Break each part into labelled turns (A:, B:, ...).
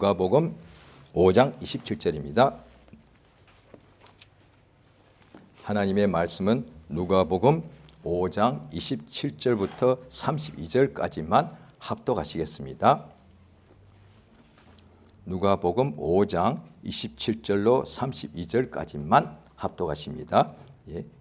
A: 누가복음 5장 27절입니다. 하나님의 말씀은 누가복음 5장 27절부터 32절까지만 합독하시겠습니다. 누가복음 5장 27절로 32절까지만 합독하십니다.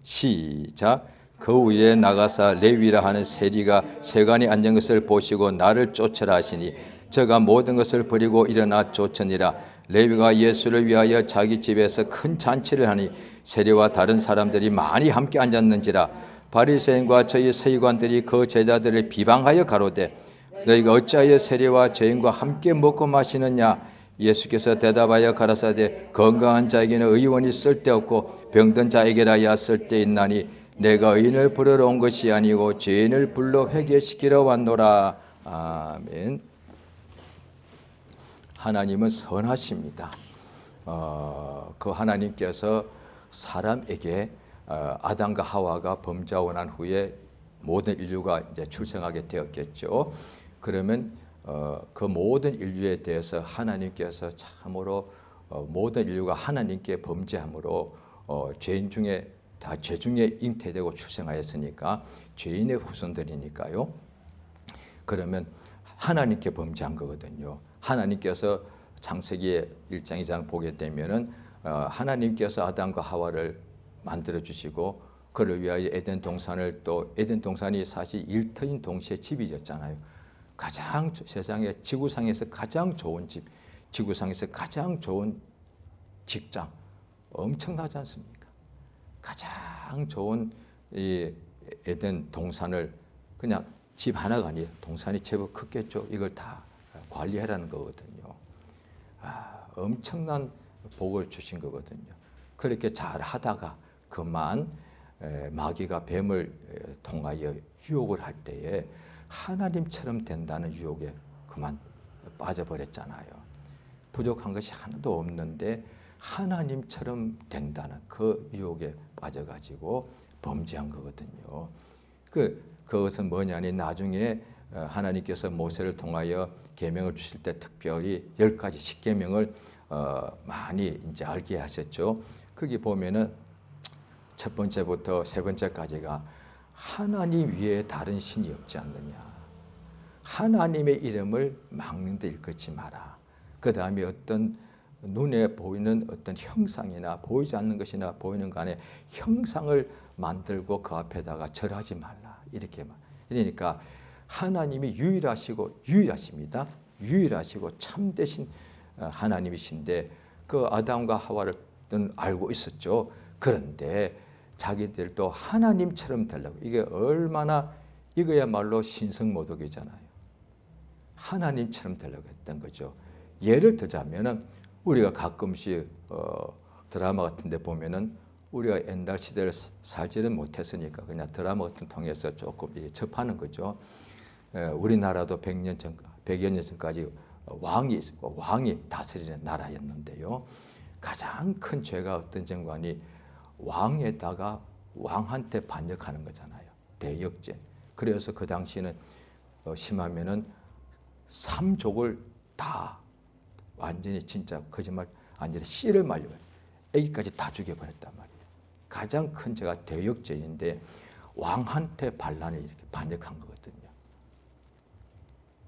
A: 시작. 그 후에 나가사 레위라 하는 세리가 세관에 앉은 것을 보시고 나를 쫓으라 하시니 저가 모든 것을 버리고 일어나 쫓으니라. 레위가 예수를 위하여 자기 집에서 큰 잔치를 하니 세리와 다른 사람들이 많이 함께 앉았는지라. 바리새인과 저희 서기관들이 그 제자들을 비방하여 가로되 너희가 어찌하여 세리와 죄인과 함께 먹고 마시느냐. 예수께서 대답하여 가라사대 건강한 자에게는 의원이 쓸데없고 병든 자에게라야 쓸데있나니 내가 의인을 부르러 온 것이 아니고 죄인을 불러 회개시키러 왔노라. 아멘. 하나님은 선하십니다. 그 하나님께서 사람에게 아담과 하와가 범죄하고 난 후에 모든 인류가 이제 출생하게 되었겠죠. 그러면 그 모든 인류에 대해서 하나님께서 참으로 모든 인류가 하나님께 범죄함으로 죄인 중에 다 죄 중에 잉태되고 출생하였으니까 죄인의 후손들이니까요. 그러면 하나님께 범죄한 거거든요. 하나님께서 창세기 1장 2장 보게 되면은 하나님께서 아담과 하와를 만들어 주시고 그를 위하여 에덴 동산을 또 에덴 동산이 사실 일터인 동시에 집이 졌잖아요. 가장 세상에 지구상에서 가장 좋은 집, 지구상에서 가장 좋은 직장, 엄청나지 않습니까? 가장 좋은 이 에덴 동산을 그냥 집 하나가 아니에요. 동산이 제법 컸겠죠. 이걸 다 관리하라는 거거든요. 엄청난 복을 주신 거거든요. 그렇게 잘 하다가 그만 마귀가 뱀을 통하여 유혹을 할 때에 하나님처럼 된다는 유혹에 그만 빠져버렸잖아요. 부족한 것이 하나도 없는데 하나님처럼 된다는 그 유혹에 빠져가지고 범죄한 거거든요. 그것은 뭐냐니 나중에 하나님께서 모세를 통하여 계명을 주실 때 특별히 10가지 십계명을 많이 이제 알게 하셨죠. 거기 보면은 첫 번째부터 세 번째까지가 하나님 위에 다른 신이 없지 않느냐. 하나님의 이름을 막는 데 일컫지 마라. 그 다음에 어떤 눈에 보이는 어떤 형상이나 보이지 않는 것이나 보이는 간에 형상을 만들고 그 앞에다가 절하지 말라. 이렇게 말. 그러니까 하나님이 유일하십니다. 유일하시고 참되신 하나님이신데 그 아담과 하와를 알고 있었죠. 그런데 자기들도 하나님처럼 되려고 이게 얼마나 이거야말로 신성모독이잖아요. 하나님처럼 되려고 했던 거죠. 예를 들자면은 우리가 가끔씩 드라마 같은 데 보면은 우리가 옛날 시대를 살지는 못했으니까 그냥 드라마 같은 통해서 조금 접하는 거죠. 우리나라도 100여 년 전까지 왕이 다스리는 나라였는데요. 가장 큰 죄가 어떤 정관이 왕에다가 왕한테 반역하는 거잖아요. 대역죄. 그래서 그 당시에는 심하면은 3족을 다 완전히 진짜 거짓말 아니라 씨를 말려 애기까지 다 죽여버렸단 말이에요. 가장 큰 죄가 대역죄인데 왕한테 반란을 이렇게 반역한 거거든요.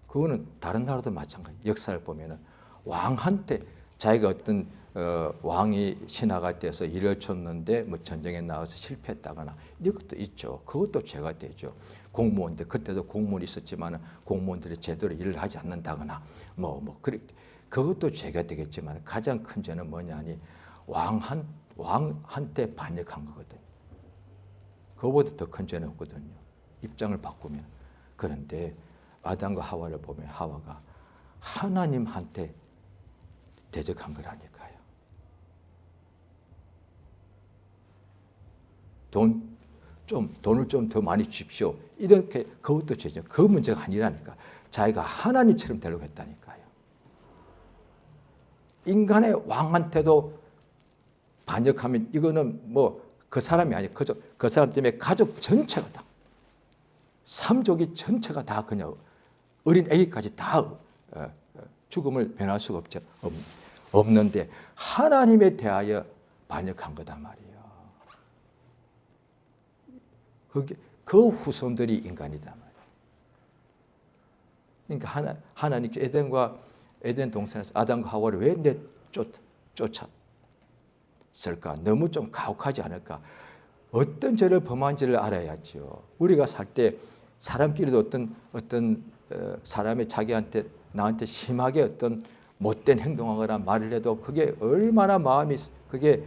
A: 그거는 다른 나라도 마찬가지. 역사를 보면은 왕한테 자기가 어떤 왕이 신하가 돼서 일을 쳤는데 뭐 전쟁에 나가서 실패했다거나 이것도 있죠. 그것도 죄가 되죠. 공무원들 그때도 공무원이 있었지만 공무원들이 제대로 일을 하지 않는다거나 그래 그것도 죄가 되겠지만 가장 큰 죄는 뭐냐니 왕한테 반역한 거거든요. 그거보다 더 큰 죄는 없거든요. 입장을 바꾸면. 그런데 아담과 하와를 보면 하와가 하나님한테 대적한 거라니까요. 돈을 좀 더 많이 주십시오. 이렇게 그것도 죄죠. 그 문제가 아니라니까. 자기가 하나님처럼 되려고 했다니까요. 인간의 왕한테도 반역하면 이거는 그 사람이 아니고 그 사람 때문에 가족 전체가 다 3족이 전체가 다 그냥 어린 아기까지 다 죽음을 면할 수가 없는데 하나님에 대하여 반역한 거단 말이에요. 그 후손들이 인간이단 말이에요. 그러니까 하나님께 에덴 동산에서 아담과 하와를 왜 내쫓았을까? 너무 좀 가혹하지 않을까? 어떤 죄를 범한지를 알아야죠. 우리가 살 때 사람끼리도 어떤 사람이 나한테 심하게 어떤 못된 행동하거나 말을 해도 그게 얼마나 그게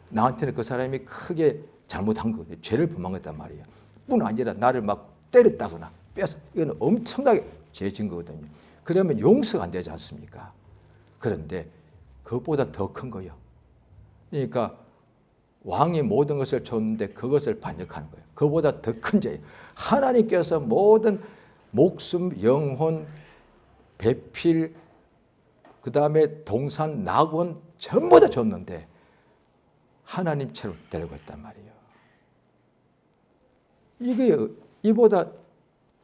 A: 나한테는 그 사람이 크게 잘못한 거거든요. 죄를 범한 거단 말이에요. 뿐 아니라 나를 막 때렸다거나 이거는 엄청나게 죄진 거거든요. 그러면 용서가 안 되지 않습니까? 그런데 그것보다 더 큰 거예요. 그러니까 왕이 모든 것을 줬는데 그것을 반역하는 거예요. 그보다 더 큰 죄예요. 하나님께서 모든 목숨, 영혼, 배필, 그 다음에 동산, 낙원 전부 다 줬는데 하나님처럼 되려고 했단 말이에요. 이게 이보다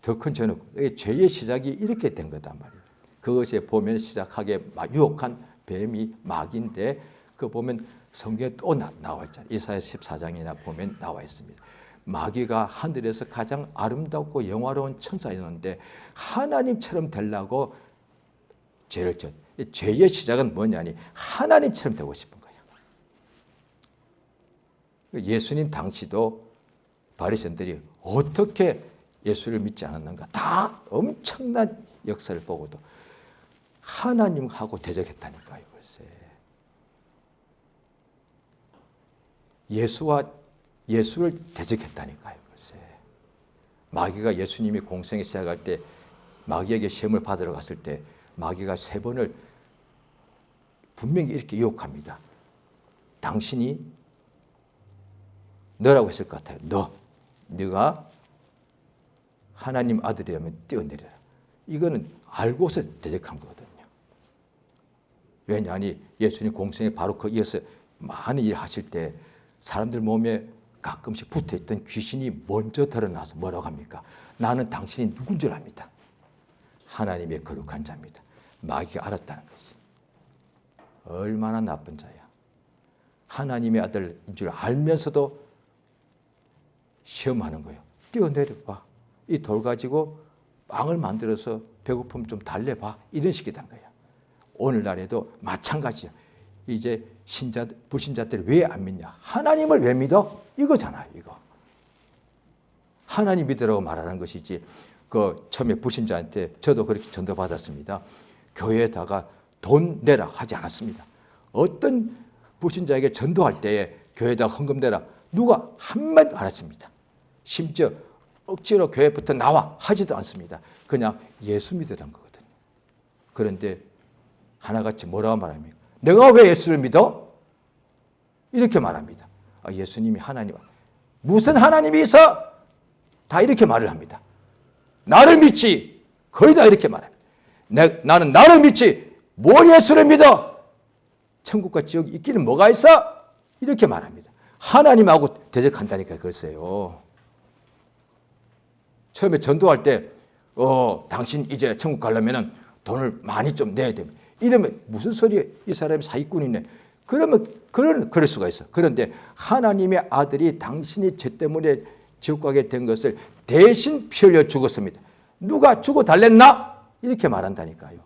A: 더 큰 죄는 죄의 시작이 이렇게 된 거단 말이에요. 그것에 보면 시작하게 유혹한 뱀이 마귀인데 그 보면 성경에 또 나와 있잖아요. 이사야 14장이나 보면 나와 있습니다. 마귀가 하늘에서 가장 아름답고 영화로운 천사였는데 하나님처럼 되려고 죄를 졌. 죄의 시작은 뭐냐니 하나님처럼 되고 싶은 거예요. 예수님 당시도 바리새인들이 어떻게 예수를 믿지 않았는가? 다 엄청난 역사를 보고도 하나님하고 대적했다니까요. 글쎄. 예수를 대적했다니까요. 글쎄. 마귀가 예수님이 공생에 시작할 때 마귀에게 시험을 받으러 갔을 때 마귀가 3번을 분명히 이렇게 유혹합니다. 당신이 너라고 했을 것 같아요. 네가 하나님 아들이라면 뛰어내려라. 이거는 알고서 대적한 거거든요. 왜냐하니 예수님 공생에 바로 그 이어서 많은 일을 하실 때 사람들 몸에 가끔씩 붙어있던 귀신이 먼저 드러나서 뭐라고 합니까? 나는 당신이 누군 줄 압니다. 하나님의 거룩한 자입니다. 마귀가 알았다는 것이. 얼마나 나쁜 자야. 하나님의 아들인 줄 알면서도 시험하는 거예요. 뛰어내려봐. 이 돌 가지고 빵을 만들어서 배고픔 좀 달래봐. 이런 식이 된 거예요. 오늘날에도 마찬가지야. 이제 불신자들이 왜 안 믿냐? 하나님을 왜 믿어? 이거잖아요. 이거. 하나님 믿으라고 말하는 것이지. 그 처음에 불신자한테 저도 그렇게 전도받았습니다. 교회에다가 돈 내라 하지 않았습니다. 어떤 불신자에게 전도할 때에 교회에다가 헌금 내라 누가 한마디도 안 했습니다. 심지어 억지로 교회부터 나와 하지도 않습니다. 그냥 예수 믿으라는 거거든요. 그런데 하나같이 뭐라고 말합니까? 내가 왜 예수를 믿어? 이렇게 말합니다. 예수님이 하나님, 무슨 하나님이 있어? 다 이렇게 말을 합니다. 나를 믿지. 거의 다 이렇게 말합니다. 나는 나를 믿지. 뭘 예수를 믿어? 천국과 지옥이 있기는 뭐가 있어? 이렇게 말합니다. 하나님하고 대적한다니까 글쎄요. 처음에 전도할 때 당신 이제 천국 가려면 돈을 많이 좀 내야 됩니다. 이러면 무슨 소리예요? 이 사람이 사기꾼이네. 그러면 그럴 수가 있어. 그런데 하나님의 아들이 당신이 죄 때문에 지옥 가게 된 것을 대신 피 흘려 죽었습니다. 누가 주고 달랬나? 이렇게 말한다니까요.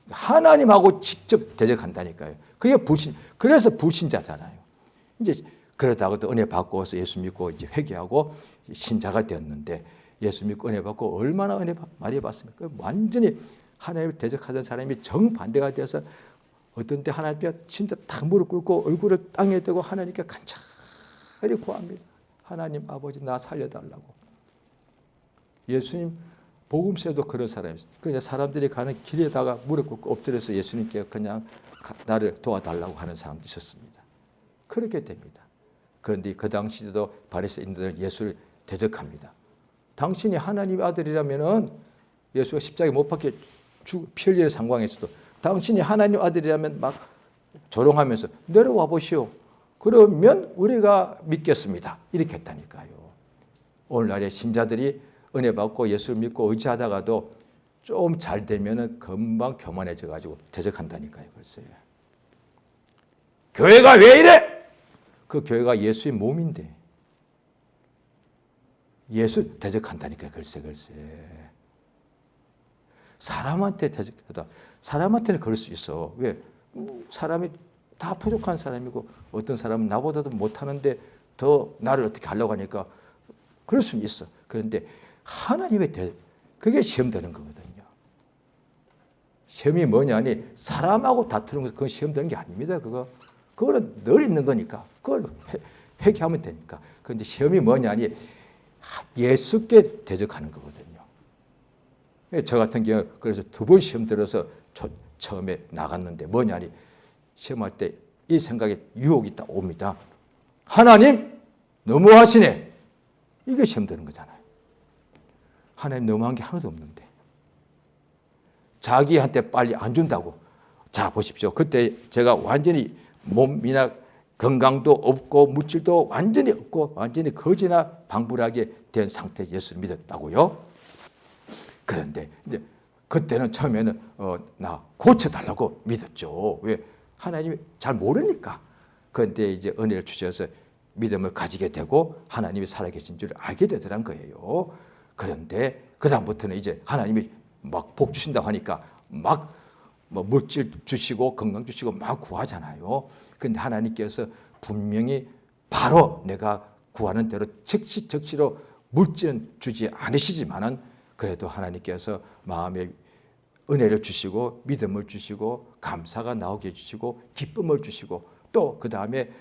A: 하나님하고 직접 대적한다니까요. 그게 그래서 불신자잖아요. 이제 그러다가 또 은혜 받고 서 예수 믿고 이제 회개하고 신자가 되었는데 예수 믿고 은혜 받고 얼마나 은혜 많이 받습니까? 완전히 하나님을 대적하던 사람이 정반대가 되어서 어떤 때 하나님 앞에 진짜 탁 무릎 꿇고 얼굴을 땅에 대고 하나님께 간절히 구합니다. 하나님 아버지 나 살려달라고. 예수님 복음서에도 그런 사람이 있어요. 그냥 사람들이 가는 길에다가 무릎 꿇고 엎드려서 예수님께 그냥 나를 도와달라고 하는 사람도 있었습니다. 그렇게 됩니다. 그런데 그 당시에도 바리새인들은 예수를 대적합니다. 당신이 하나님의 아들이라면은 예수가 십자가에 못 박혀 피 흘리는 상황에서도 당신이 하나님 아들이라면 막 조롱하면서 내려와 보시오. 그러면 우리가 믿겠습니다. 이렇게 했다니까요. 오늘날의 신자들이 은혜 받고 예수를 믿고 의지하다가도 좀 잘 되면은 금방 교만해져 가지고 대적한다니까요. 글쎄요. 교회가 왜 이래? 그 교회가 예수의 몸인데 예수 대적한다니까요. 글쎄. 사람한테 대적하다. 사람한테는 그럴 수 있어. 왜? 사람이 다 부족한 사람이고 어떤 사람은 나보다도 못하는데 더 나를 어떻게 하려고 하니까 그럴 수는 있어. 그런데 하나님의 그게 시험 되는 거거든요. 시험이 뭐냐니 사람하고 다투는 것은 그건 시험 되는 게 아닙니다. 그거는 늘 있는 거니까 그걸 회개하면 되니까. 그런데 시험이 뭐냐니 예수께 대적하는 거거든요. 저 같은 경우 그래서 2번 시험 들어서 처음에 나갔는데 뭐냐니 시험할 때 이 생각에 유혹이 딱 옵니다. 하나님 너무하시네. 이게 시험 되는 거잖아요. 하나님 너무한 게 하나도 없는데 자기한테 빨리 안 준다고. 자 보십시오. 그때 제가 완전히 몸이나 건강도 없고 물질도 완전히 없고 완전히 거지나 방불하게 된 상태에서 예수를 믿었다고요. 그런데 이제 그때는 처음에는 나 고쳐달라고 믿었죠. 왜? 하나님이 잘 모르니까. 그런데 이제 은혜를 주셔서 믿음을 가지게 되고 하나님이 살아계신 줄 알게 되더란 거예요. 그런데 그 다음부터는 이제 하나님이 막 복 주신다고 하니까 막 뭐 물질 주시고 건강 주시고 막 구하잖아요. 그런데 하나님께서 분명히 바로 내가 구하는 대로 즉시로 물질은 주지 않으시지만은 그래도 하나님께서 마음에 은혜를 주시고 믿음을 주시고 감사가 나오게 해주시고 기쁨을 주시고 또 그 다음에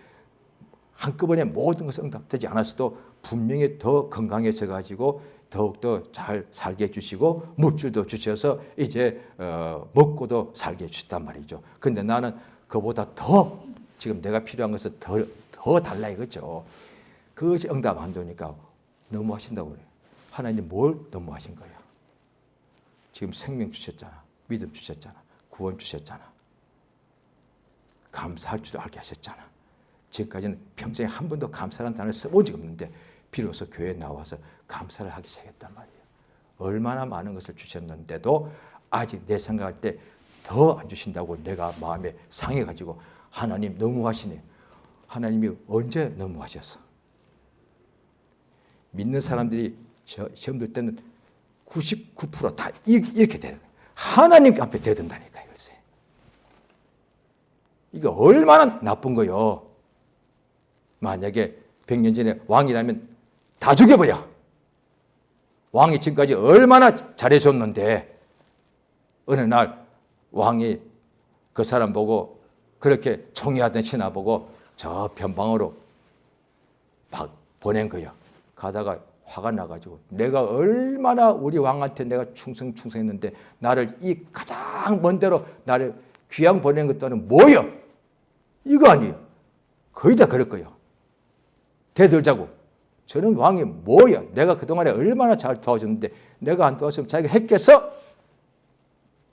A: 한꺼번에 모든 것이 응답되지 않았어도 분명히 더 건강해져 가지고 더욱더 잘 살게 해주시고 물질도 주셔서 이제 먹고도 살게 해주셨단 말이죠. 그런데 나는 그보다 더 지금 내가 필요한 것을 더 달라 이거죠. 그것이 응답 안 되니까 너무하신다고 그래요. 하나님 뭘 너무하신 거예요? 지금 생명 주셨잖아. 믿음 주셨잖아. 구원 주셨잖아. 감사할 줄 알게 하셨잖아. 지금까지는 평생에 한 번도 감사라는 단어를 써본 적이 없는데 비로소 교회에 나와서 감사를 하기 시작했단 말이에요. 얼마나 많은 것을 주셨는데도 아직 내 생각할 때 더 안 주신다고 내가 마음에 상해가지고 하나님 너무하시네. 하나님이 언제 너무하셨어? 믿는 사람들이 시험 들 때는 99%다 이렇게 되는 거예요. 하나님 앞에 대든다니까요. 글쎄. 이게 얼마나 나쁜 거요. 만약에 100년 전에 왕이라면 다 죽여버려. 왕이 지금까지 얼마나 잘해줬는데 어느 날 왕이 그 사람 보고 그렇게 총애하던 신하 보고 저 변방으로 보낸 거예요. 가다가 화가 나가지고 내가 얼마나 우리 왕한테 내가 충성했는데 나를 이 가장 먼 데로 나를 귀양 보낸 것도는 뭐요? 이거 아니에요. 거의 다 그럴 거예요. 대들자고. 저는 왕이 뭐야? 내가 그동안에 얼마나 잘 도와줬는데 내가 안 도와줬으면 자기가 했겠어?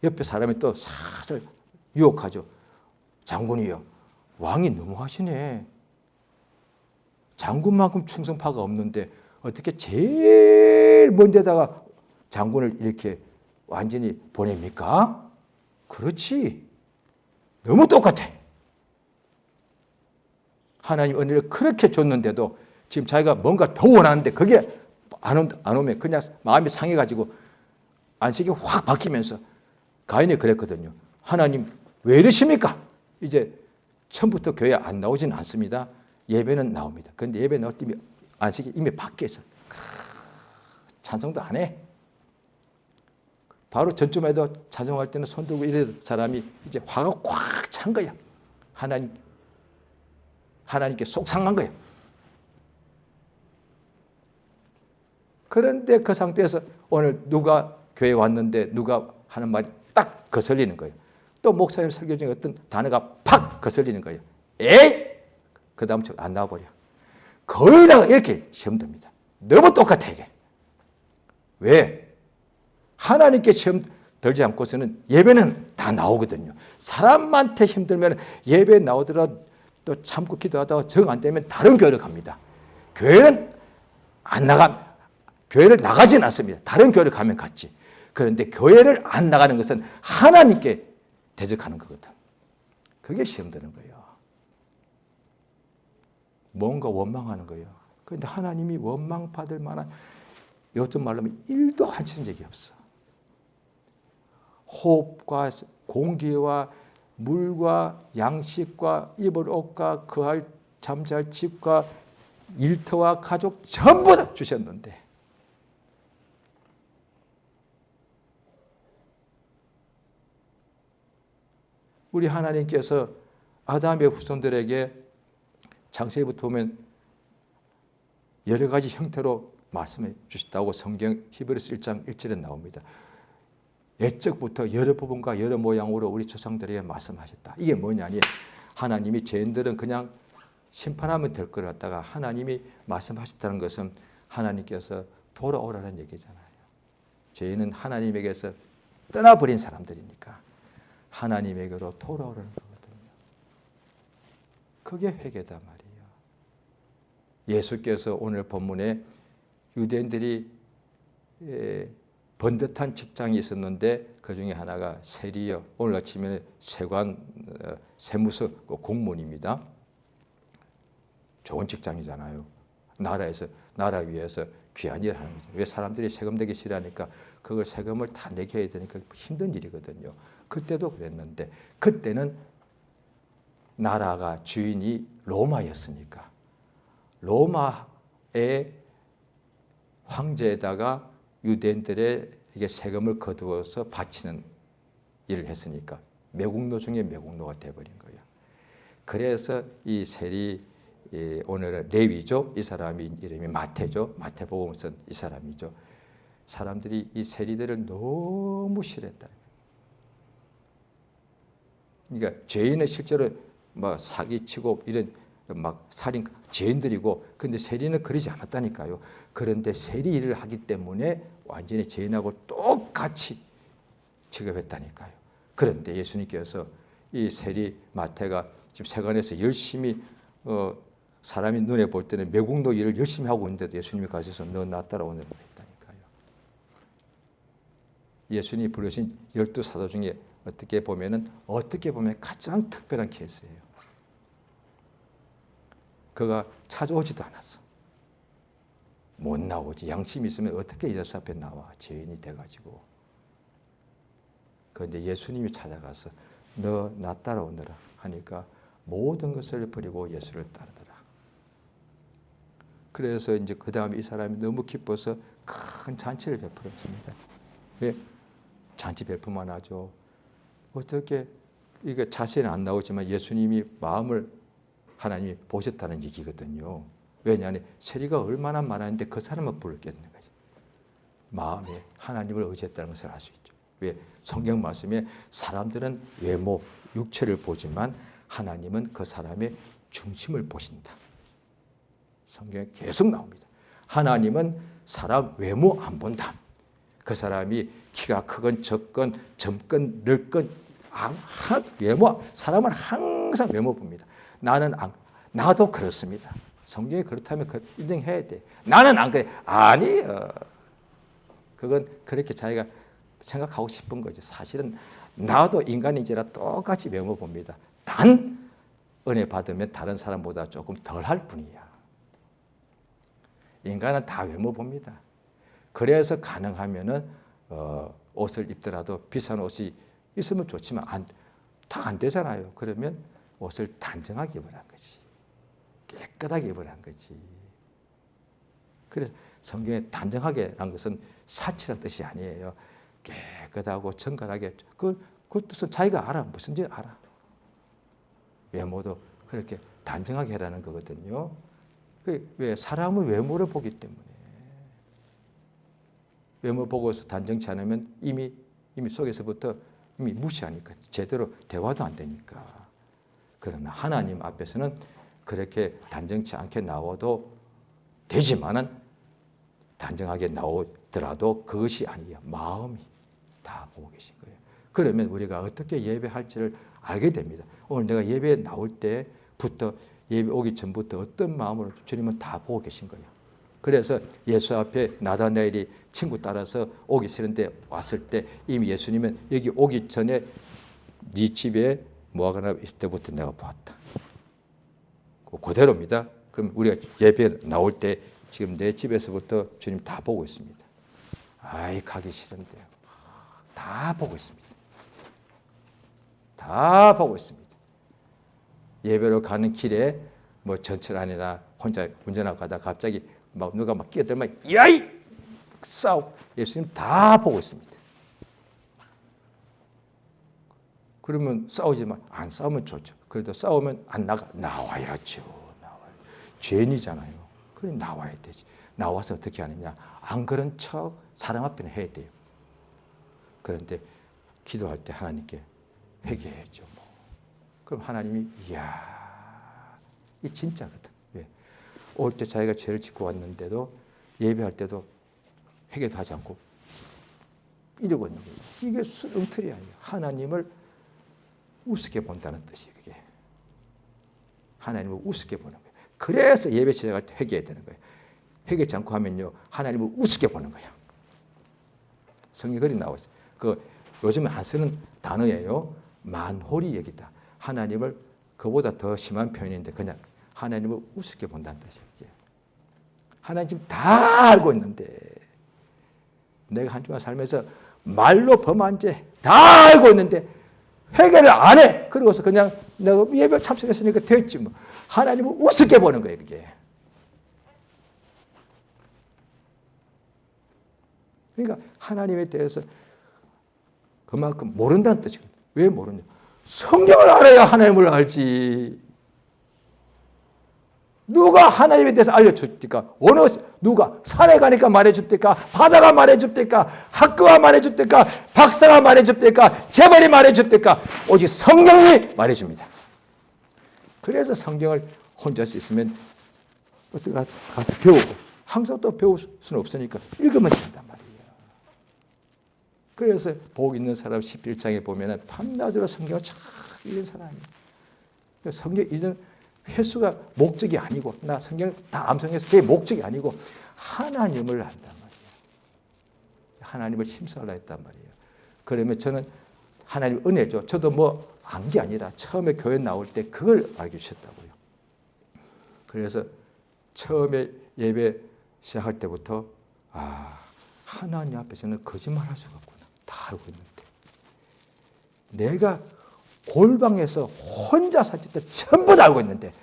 A: 옆에 사람이 또 사슬 유혹하죠. 장군이요. 왕이 너무하시네. 장군만큼 충성파가 없는데 어떻게 제일 먼 데다가 장군을 이렇게 완전히 보냅니까? 그렇지. 너무 똑같아. 하나님 은혜를 그렇게 줬는데도 지금 자기가 뭔가 더 원하는데 그게 안 오면 그냥 마음이 상해가지고 안식이 확 바뀌면서 가인이 그랬거든요. 하나님 왜 이러십니까? 이제 처음부터 교회 안 나오지는 않습니다. 예배는 나옵니다. 그런데 예배 나올 때 안식이 이미 바뀌었어. 찬송도 안 해. 바로 전쯤에도 찬송할 때는 손 들고 이런 사람이 이제 화가 꽉 찬 거야. 하나님께 속상한 거야. 그런데 그 상태에서 오늘 누가 교회에 왔는데 누가 하는 말이 딱 거슬리는 거예요. 또 목사님 설교 중에 어떤 단어가 팍 거슬리는 거예요. 에이! 그 다음 안 나와버려. 거의다가 이렇게 시험 듭니다. 너무 똑같아 이게. 왜? 하나님께 시험 들지 않고서는 예배는 다 나오거든요. 사람한테 힘들면 예배 나오더라도 또 참고 기도하다가 정 안 되면 다른 교회를 갑니다. 교회를 나가지는 않습니다. 다른 교회를 가면 갔지. 그런데 교회를 안 나가는 것은 하나님께 대적하는 거거든. 그게 시험 드는 거예요. 뭔가 원망하는 거예요. 그런데 하나님이 원망받을 만한 요즘 말로 하면 일도 하신 적이 없어. 호흡과 공기와 물과 양식과 입을 옷과 거할 잠잘 집과 일터와 가족 전부 다 주셨는데 우리 하나님께서 아담의 후손들에게 창세기부터 보면 여러 가지 형태로 말씀해 주셨다고 성경 히브리서 1장 1절에 나옵니다. 옛적부터 여러 부분과 여러 모양으로 우리 조상들에게 말씀하셨다. 이게 뭐냐니 하나님이 죄인들은 그냥 심판하면 될 걸 갖다가 하나님이 말씀하셨다는 것은 하나님께서 돌아오라는 얘기잖아요. 죄인은 하나님에게서 떠나버린 사람들이니까 하나님에게로 돌아오라는 거거든요. 그게 회개다 말이에요. 예수께서 오늘 본문에 유대인들이 번듯한 직장이 있었는데 그 중에 하나가 세리요. 오늘 아침에 세관, 세무서 공무원입니다. 좋은 직장이잖아요. 나라 위해서 귀한 일을 하는 거죠. 왜 사람들이 세금 내기 싫어하니까 그걸 세금을 다 내게 해야 되니까 힘든 일이거든요. 그때도 그랬는데 그때는 나라가 주인이 로마였으니까 로마의 황제에다가 유대인들에게 세금을 거두어서 바치는 일을 했으니까 매국노 중에 매국노가 돼버린 거예요. 그래서 이 세리 오늘은 레위죠. 이 사람이 이름이 마태죠. 마태복음 쓴 이 사람이죠. 사람들이 이 세리들을 너무 싫어했다. 그러니까 죄인은 실제로 뭐 사기치고 이런 막 살인 죄인들이고, 근데 세리는 그러지 않았다니까요. 그런데 세리 일을 하기 때문에 완전히 죄인하고 똑같이 취급했다니까요. 그런데 예수님께서 이 세리 마태가 지금 세관에서 열심히 사람이 눈에 볼 때는 매국노 일을 열심히 하고 있는데도 예수님이 가셔서 너 나 따라오느라 했다니까요. 예수님이 부르신 12사도 중에 어떻게 보면 가장 특별한 케이스예요. 그가 찾아오지도 않았어. 못 나오지. 양심이 있으면 어떻게 예수 앞에 나와. 죄인이 돼가지고. 그런데 예수님이 찾아가서 너 나 따라오느라 하니까 모든 것을 버리고 예수를 따르더라. 그래서 이제 그 다음에 이 사람이 너무 기뻐서 큰 잔치를 베풀었습니다. 왜? 잔치 베풀만 하죠. 어떻게 이게 자세는 안 나오지만 예수님이 마음을 하나님이 보셨다는 얘기거든요. 왜냐하면 세리가 얼마나 많았는데 그 사람을 부르겠는 거죠. 마음에 하나님을 의지했다는 것을 알 수 있죠. 왜? 성경 말씀에 사람들은 외모, 육체를 보지만 하나님은 그 사람의 중심을 보신다. 성경에 계속 나옵니다. 하나님은 사람 외모 안 본다. 그 사람이 키가 크건 적건 젊건 늙건 외모, 사람은 항상 외모 봅니다. 나도 그렇습니다. 성경이 그렇다면 인정해야 돼. 나는 안 그래. 아니요. 그건 그렇게 자기가 생각하고 싶은 거죠. 사실은 나도 인간인지라 똑같이 외모 봅니다. 단 은혜 받으면 다른 사람보다 조금 덜할 뿐이야. 인간은 다 외모 봅니다. 그래서 가능하면은 옷을 입더라도 비싼 옷이 있으면 좋지만 다 안 되잖아요. 그러면 옷을 단정하게 입으라는 거지. 깨끗하게 입으라는 거지. 그래서 성경에 단정하게라는 것은 사치란 뜻이 아니에요. 깨끗하고 정갈하게. 그 뜻은 자기가 알아. 무슨 지 알아. 외모도 그렇게 단정하게 하라는 거거든요. 왜? 사람은 외모를 보기 때문에. 외모 보고서 단정치 않으면 이미 속에서부터 이미 무시하니까 제대로 대화도 안 되니까. 그러나 하나님 앞에서는 그렇게 단정치 않게 나와도 되지만은 단정하게 나오더라도 그것이 아니에요. 마음이 다 보고 계신 거예요. 그러면 우리가 어떻게 예배할지를 알게 됩니다. 오늘 내가 예배에 나올 때부터 예배 오기 전부터 어떤 마음으로 주님은 다 보고 계신 거예요. 그래서 예수 앞에 나다나엘이 친구 따라서 오기 싫은데 왔을 때 이미 예수님은 여기 오기 전에 네 집에 뭐가 하나 있을 때부터 내가 보았다. 그대로입니다. 그럼 우리가 예배 나올 때 지금 내 집에서부터 주님 다 보고 있습니다. 아이 가기 싫은데요. 다 보고 있습니다. 다 보고 있습니다. 예배로 가는 길에 뭐 전철 안이나 혼자 운전하고 가다 갑자기 막 누가 막 끼어들면 야이 싸우 예수님 다 보고 있습니다. 그러면 싸우지만 안 싸우면 좋죠. 그래도 싸우면 안 나와야죠. 죄인이잖아요. 그럼 나와야 되지. 나와서 어떻게 하느냐? 안 그런 척 사람 앞에는 해야 돼요. 그런데 기도할 때 하나님께 회개해야죠. 뭐. 그럼 하나님이 이야 이 진짜거든. 왜? 올 때 자기가 죄를 짓고 왔는데도 예배할 때도 회개도 하지 않고 이러고 있는 거예요. 이게 엉터리 아니에요. 하나님을 우습게 본다는 뜻이에요. 그게 하나님을 우습게 보는 거예요. 그래서 예배 시작할 때 회개해야 되는 거예요. 회개치 않고 하면요 하나님을 우습게 보는 거야. 성경에 그리 나와 있어요. 그 요즘에 안 쓰는 단어예요. 만홀히 여기다. 하나님을 그보다 더 심한 표현인데 그냥 하나님을 우습게 본다는 뜻이에요. 하나님 지금 다 알고 있는데 내가 한 주간 살면서 말로 범한 죄 다 알고 있는데 회개를 안 해. 그러고서 그냥 내가 예배 참석했으니까 됐지 뭐. 하나님을 우습게 보는 거예요, 그게. 그러니까 하나님에 대해서 그만큼 모른다는 뜻이거든요. 왜 모르냐? 성경을 알아야 하나님을 알지. 누가 하나님에 대해서 알려줍니까? 누가? 산에 가니까 말해줍니까? 바다가 말해줍니까? 학교가 말해줍니까? 박사가 말해줍니까? 재벌이 말해줍니까? 오직 성경이 말해줍니다. 그래서 성경을 혼자서 있으면 어떻게 가서 배우고 항상 또 배울 수는 없으니까 읽으면 된단 말이에요. 그래서 복 있는 사람 11장에 보면 밤낮으로 성경을 잘 읽는 사람이에요. 성경 읽는 횟수가 목적이 아니고 나 성경 다 암송해서 그게 목적이 아니고 하나님을 안단 말이에요. 하나님을 심사하려 했단 말이에요. 그러면 저는 하나님 은혜죠. 저도 뭐 안 게 아니라 처음에 교회 나올 때 그걸 알려주셨다고요. 그래서 처음에 예배 시작할 때부터 하나님 앞에서는 거짓말할 수가 없구나. 다 알고 있는데 내가 골방에서 혼자 살 때 전부 다 알고 있는데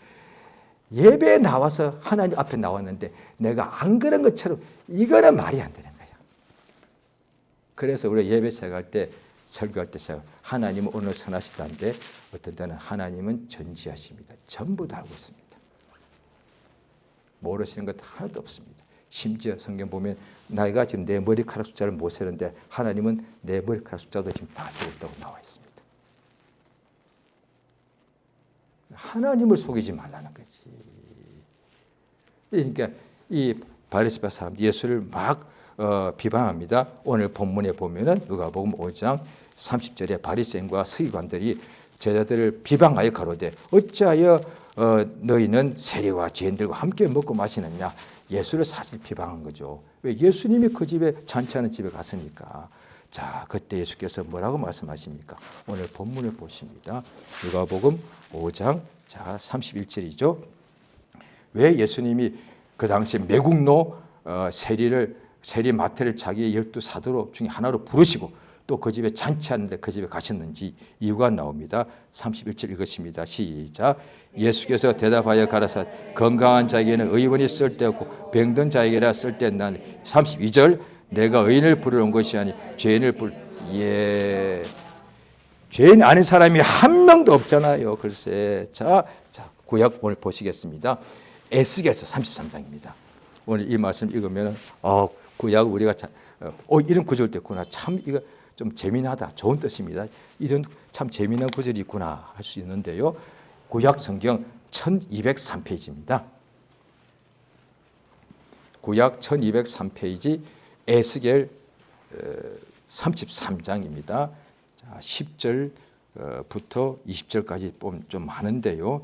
A: 예배에 나와서 하나님 앞에 나왔는데 내가 안 그런 것처럼 이거는 말이 안 되는 거야. 그래서 우리 예배 시작할 때 설교할 때 하나님은 오늘 선하시다는데 어떤 때는 하나님은 전지하십니다. 전부 다 알고 있습니다. 모르시는 것 하나도 없습니다. 심지어 성경 보면 나이가 지금 내 머리카락 숫자를 못 세는데 하나님은 내 머리카락 숫자도 지금 다 세웠다고 나와 있습니다. 하나님을 속이지 말라는 거지. 그러니까 이 바리새파 사람 예수를 막 비방합니다. 오늘 본문에 보면은 누가복음 5장 30절에 바리새인과 서기관들이 제자들을 비방하여 가로되 어찌하여 너희는 세리와 죄인들과 함께 먹고 마시느냐. 예수를 사실 비방한 거죠. 왜? 예수님이 그 집에 잔치하는 집에 갔으니까. 자, 그때 예수께서 뭐라고 말씀하십니까? 오늘 본문을 보십니다. 누가복음 5장 31절이죠. 왜 예수님이 그 당시 매국노 세리 마태를 자기의 12사도 중에 하나로 부르시고 또 그 집에 잔치하는데 그 집에 가셨는지 이유가 나옵니다. 31절 읽으십니다. 시작. 예수께서 대답하여 가라사대 건강한 자에게는 의원이 쓸데없고 병든 자에게라 쓸데난 32절 내가 의인을 부르러 온 것이 아니 죄인을 죄인 아닌 사람이 한 명도 없잖아요. 글쎄. 자, 구약 오늘 보시겠습니다. 에스겔서 33장입니다. 오늘 이 말씀 읽으면 구약 우리가 이런 구절도 있구나. 참 이거 좀 재미나다. 좋은 뜻입니다. 이런 참 재미난 구절이 있구나 할 수 있는데요. 구약 성경 1203페이지입니다. 구약 1203페이지 에스겔 33장입니다. 10절부터 20절까지 보면 좀 많은데요.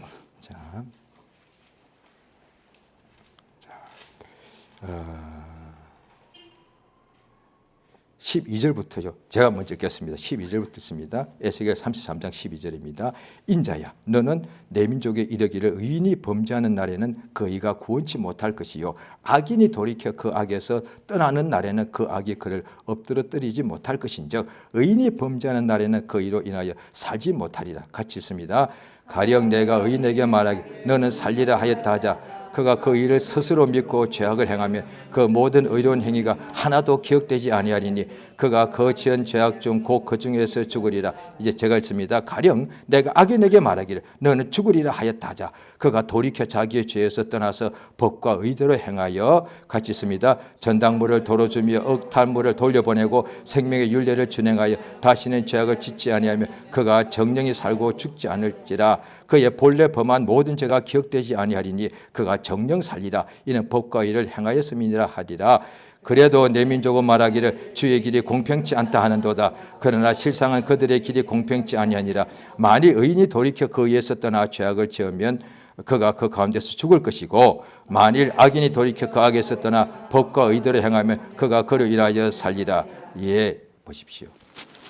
A: 12절부터죠. 제가 먼저 읽겠습니다. 12절부터 있습니다. 에스겔 33장 12절입니다. 인자야, 너는 내 민족에 이르기를 의인이 범죄하는 날에는 그 의가 구원치 못할 것이요 악인이 돌이켜 그 악에서 떠나는 날에는 그 악이 그를 엎드러뜨리지 못할 것인즉 의인이 범죄하는 날에는 그 의로 인하여 살지 못하리라. 같이 있습니다. 가령 내가 의인에게 말하기 너는 살리라 하였다 하자 그가 그 일을 스스로 믿고 죄악을 행하면 그 모든 의로운 행위가 하나도 기억되지 아니하리니 그가 그 지은 죄악 중 곧 그 중에서 죽으리라. 이제 제가 읽습니다. 가령 내가 악인에게 말하기를 너는 죽으리라 하였다 하자 그가 돌이켜 자기의 죄에서 떠나서 법과 의대로 행하여 같이 있습니다. 전당물을 도로 주며 억탈물을 돌려보내고 생명의 율례를 준행하여 다시는 죄악을 짓지 아니하며 그가 정령이 살고 죽지 않을지라. 그의 본래 범한 모든 죄가 기억되지 아니하리니 그가 정령 살리라. 이는 법과 의를 행하였음이니라 하리라. 그래도 내 민족은 말하기를 주의 길이 공평치 않다 하는도다. 그러나 실상은 그들의 길이 공평치 아니하니라. 만일 의인이 돌이켜 그 의에서 떠나 죄악을 지으면 그가 그 가운데서 죽을 것이고 만일 악인이 돌이켜 그 악에서 떠나 법과 의대로 행하면 그가 그로 인하여 살리라. 예, 보십시오.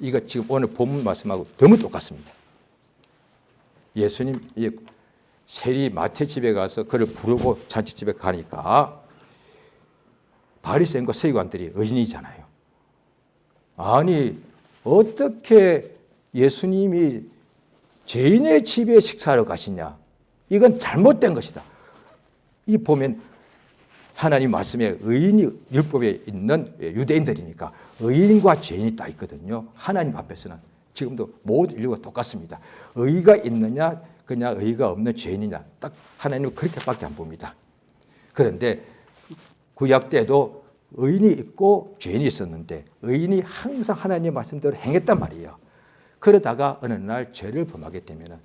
A: 이거 지금 오늘 본문 말씀하고 너무 똑같습니다. 예수님 세리 마태 집에 가서 그를 부르고 잔치집에 가니까 바리새인과 서기관들이 의인이잖아요. 아니 어떻게 예수님이 죄인의 집에 식사하러 가시냐? 이건 잘못된 것이다. 이 보면 하나님 말씀에 의인이 율법에 있는 유대인들이니까 의인과 죄인이 딱 있거든요. 하나님 앞에서는 지금도 모든 인류가 똑같습니다. 의가 있느냐 그냥 의가 없는 죄인이냐 딱 하나님은 그렇게밖에 안 봅니다. 그런데 구약 때도 의인이 있고 죄인이 있었는데 의인이 항상 하나님 말씀대로 행했단 말이에요. 그러다가 어느 날 죄를 범하게 되면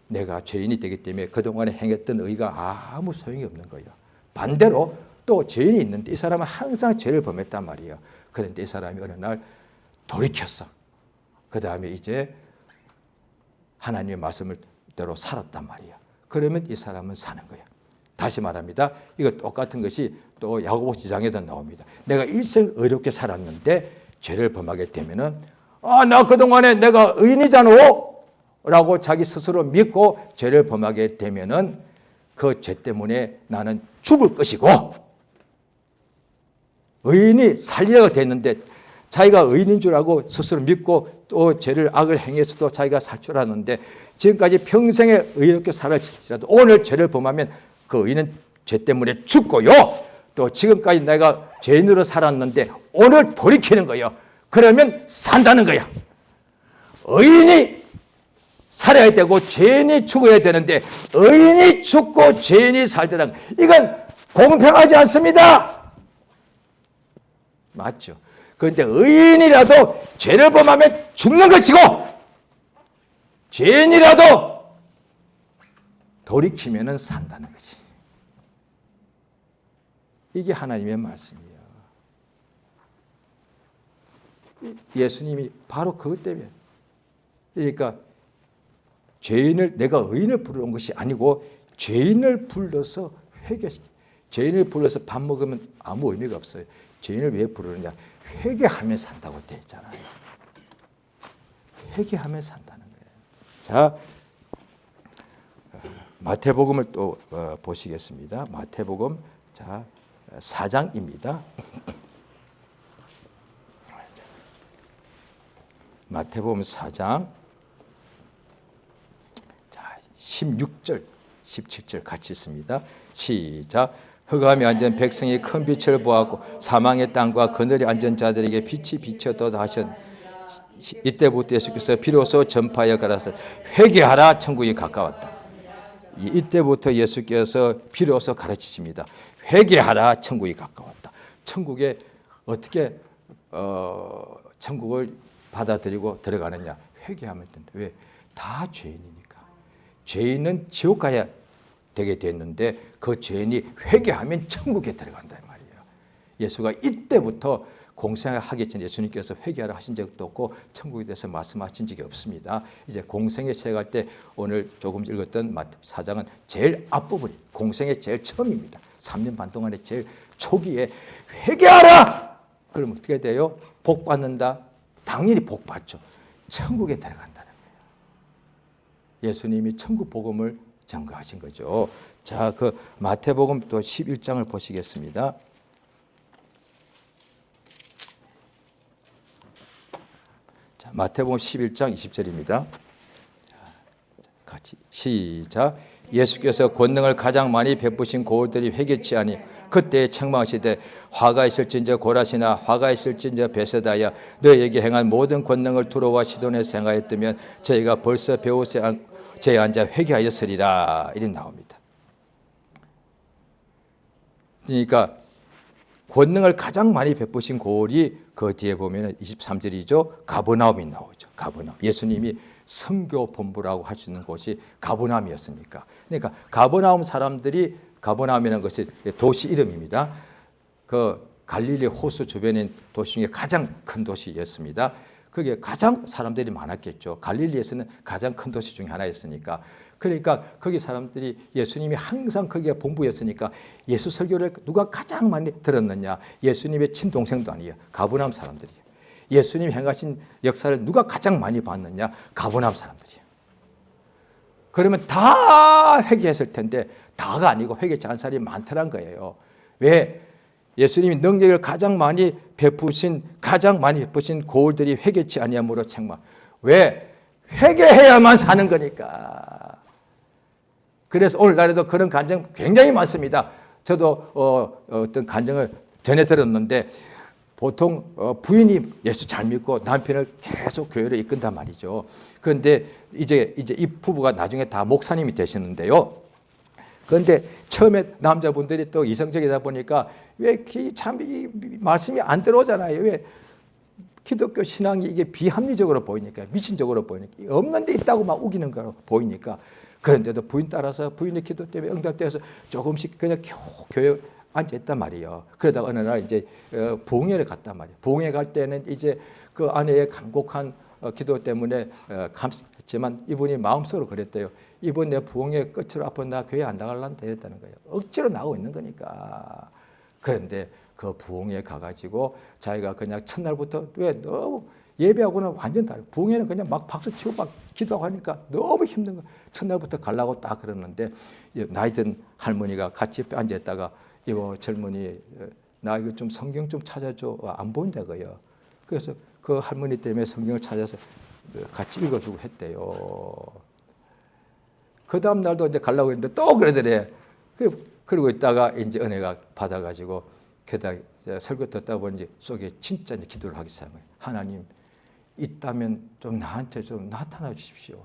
A: 내가 죄인이 되기 때문에 그동안에 행했던 의가 아무 소용이 없는 거예요. 반대로 또 죄인이 있는데 이 사람은 항상 죄를 범했단 말이에요. 그런데 이 사람이 어느 날 돌이켰어. 그 다음에 이제 하나님의 말씀대로 살았단 말이에요. 그러면 이 사람은 사는 거예요. 다시 말합니다. 이거 똑같은 것이 또 야고보서 2장에도 나옵니다. 내가 일생 의롭게 살았는데 죄를 범하게 되면은 나 그동안에 내가 의인이잖아 라고 자기 스스로 믿고 죄를 범하게 되면은 그 죄 때문에 나는 죽을 것이고 의인이 살리려고 됐는데 자기가 의인인 줄 알고 스스로 믿고 또 죄를 악을 행해서도 자기가 살 줄 알았는데 지금까지 평생에 의롭게 살았지라도 오늘 죄를 범하면 그 의인은 죄 때문에 죽고요. 또 지금까지 내가 죄인으로 살았는데 오늘 돌이키는 거예요. 그러면 산다는 거야. 의인이 살아야 되고 죄인이 죽어야 되는데 의인이 죽고 죄인이 살더라. 이건 공평하지 않습니다. 맞죠? 그런데 의인이라도 죄를 범하면 죽는 것이고 죄인이라도 돌이키면 산다는 거지. 이게 하나님의 말씀이에요. 예수님이 바로 그것 때문에 그러니까 죄인을 내가 의인을 부르는 것이 아니고 죄인을 불러서 회개시켜. 죄인을 불러서 밥 먹으면 아무 의미가 없어요. 죄인을 왜 부르느냐? 회개하면 산다고 되어 있잖아요. 회개하면 산다는 거예요. 자, 마태복음을 또 보시겠습니다. 마태복음 자 4장입니다. 마태복음 4장 자 16절 17절 같이 있습니다. 시작. 흑암에 앉은 백성이 큰 빛을 보았고 사망의 땅과 그늘에 앉은 자들에게 빛이 비쳤도다 하신 이때부터 예수께서 비로소 전파하여 가라사 회개하라 천국이 가까웠다. 이때부터 예수께서 비로소 가르치십니다. 회개하라 천국이 가까웠다. 천국에 어떻게 천국을 받아들이고 들어가느냐? 회개하면 된다. 왜? 다 죄인이니까. 죄인은 지옥 가야 되게 됐는데 그 죄인이 회개하면 천국에 들어간단 말이에요. 예수가 이때부터 공생을 하기 전에 예수님께서 회개하라 하신 적도 없고 천국에 대해서 말씀하신 적이 없습니다. 이제 공생에 시작할 때 오늘 조금 읽었던 4장은 제일 앞부분, 공생의 제일 처음입니다. 3년 반 동안에 제일 초기에 회개하라! 그러면 어떻게 돼요? 복 받는다? 당연히 복 받죠. 천국에 들어간다는 거예요. 예수님이 천국 복음을 전가하신 거죠. 자, 그 마태복음 또 11장을 보시겠습니다. 자, 마태복음 11장 20절입니다. 같이 시작. 예수께서 권능을 가장 많이 베푸신 고을들이 회개치 아니 그때 책망하시되 화가 있을진저 고라시나 화가 있을진저 베세다야 너에게 행한 모든 권능을 두로와 시돈에서 행하였다면 저희가 벌써 배우지 않고 제에 앉아 회개하였으리라. 이렇게 나옵니다. 그러니까 권능을 가장 많이 베푸신 고을이 그 뒤에 보면 23절이죠. 가버나움이 나오죠. 가버나움. 예수님이 선교 본부라고 할 수 있는 곳이 가버나움이었으니까. 그러니까 가버나움 사람들이 가버나움이라는 것이 도시 이름입니다. 그 갈릴리 호수 주변인 도시 중에 가장 큰 도시였습니다. 그게 가장 사람들이 많았겠죠. 갈릴리에서는 가장 큰 도시 중에 하나였으니까. 그러니까 거기 사람들이 예수님이 항상 거기가 본부였으니까 예수 설교를 누가 가장 많이 들었느냐? 예수님의 친동생도 아니에요. 가버나움 사람들이에요. 예수님 행하신 역사를 누가 가장 많이 봤느냐? 가버나움 사람들이에요. 그러면 다 회개했을 텐데 다가 아니고 회개치 않은 사람이 많더란 거예요. 왜? 예수님이 능력을 가장 많이 베푸신 고을들이 회개치 아니함으로 책망. 왜? 회개해야만 사는 거니까. 그래서 오늘날에도 그런 간증 굉장히 많습니다. 저도 어떤 간증을 전해 들었는데 보통 부인이 예수 잘 믿고 남편을 계속 교회로 이끈단 말이죠. 그런데 이제 이 부부가 나중에 다 목사님이 되시는데요. 그런데 처음에 남자분들이 또 이성적이다 보니까 왜 참 이 말씀이 안 들어오잖아요. 왜 기독교 신앙이 이게 비합리적으로 보이니까 미신적으로 보이니까 없는 데 있다고 막 우기는 거로 보이니까 그런데도 부인 따라서 부인의 기도 때문에 응답돼서 조금씩 그냥 교회에 앉아있단 말이에요. 그러다가 어느 날 이제 부흥회를 갔단 말이에요. 부흥회 갈 때는 이제 그 아내의 간곡한 기도 때문에 감했지만 이분이 마음속으로 그랬대요. 이번 내 부흥회 끝으로 앞으로 나 교회 안 나가려는데 이랬다는 거예요. 억지로 나오고 있는 거니까. 그런데 그 부흥회 가가지고 자기가 그냥 첫날부터 왜 너무 예배하고는 완전 다르고 부흥회는 그냥 막 박수 치고 막 기도하고 하니까 너무 힘든 거. 첫날부터 가려고 딱 그러는데 나이 든 할머니가 같이 앉아있다가 이거 젊은이 나 이거 좀 성경 좀 찾아줘. 안 보인다고요. 그래서 그 할머니 때문에 성경을 찾아서 같이 읽어주고 했대요. 그 다음 날도 이제 가려고 했는데 또 그러더래. 그러고 있다가 이제 은혜가 받아가지고 게다가 설교 듣다 보니 속에 진짜 이제 기도를 하기 시작한 거예요. 하나님 있다면 좀 나한테 좀 나타나 주십시오.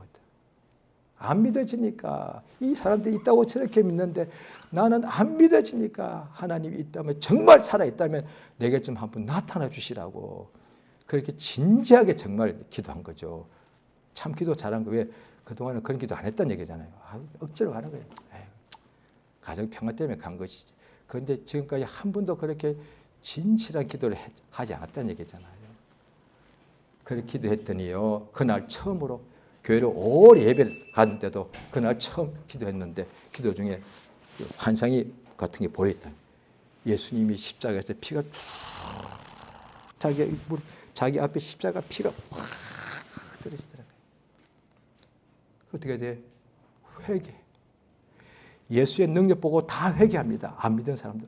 A: 안 믿어지니까 이 사람들이 있다고 저렇게 믿는데 나는 안 믿어지니까 하나님이 있다면 정말 살아있다면 내게 좀 한번 나타나 주시라고 그렇게 진지하게 정말 기도한 거죠. 참 기도 잘한 거. 왜 그동안은 그런 기도 안 했다는 얘기잖아요. 억지로 가는 거예요. 가정 평화 때문에 간 것이지. 그런데 지금까지 한 번도 그렇게 진실한 기도를 하지 않았다는 얘기잖아요. 그렇게 기도했더니요. 그날 처음으로 교회를 오래 예배를 갔는데도 그날 처음 기도했는데 기도 중에 환상이 같은 게 보였다. 예수님이 십자가에서 피가 쭉 자기 앞에 십자가 피가 확 떨어지더라고요. 어떻게 돼? 회개. 예수의 능력 보고 다 회개합니다. 안 믿은 사람들.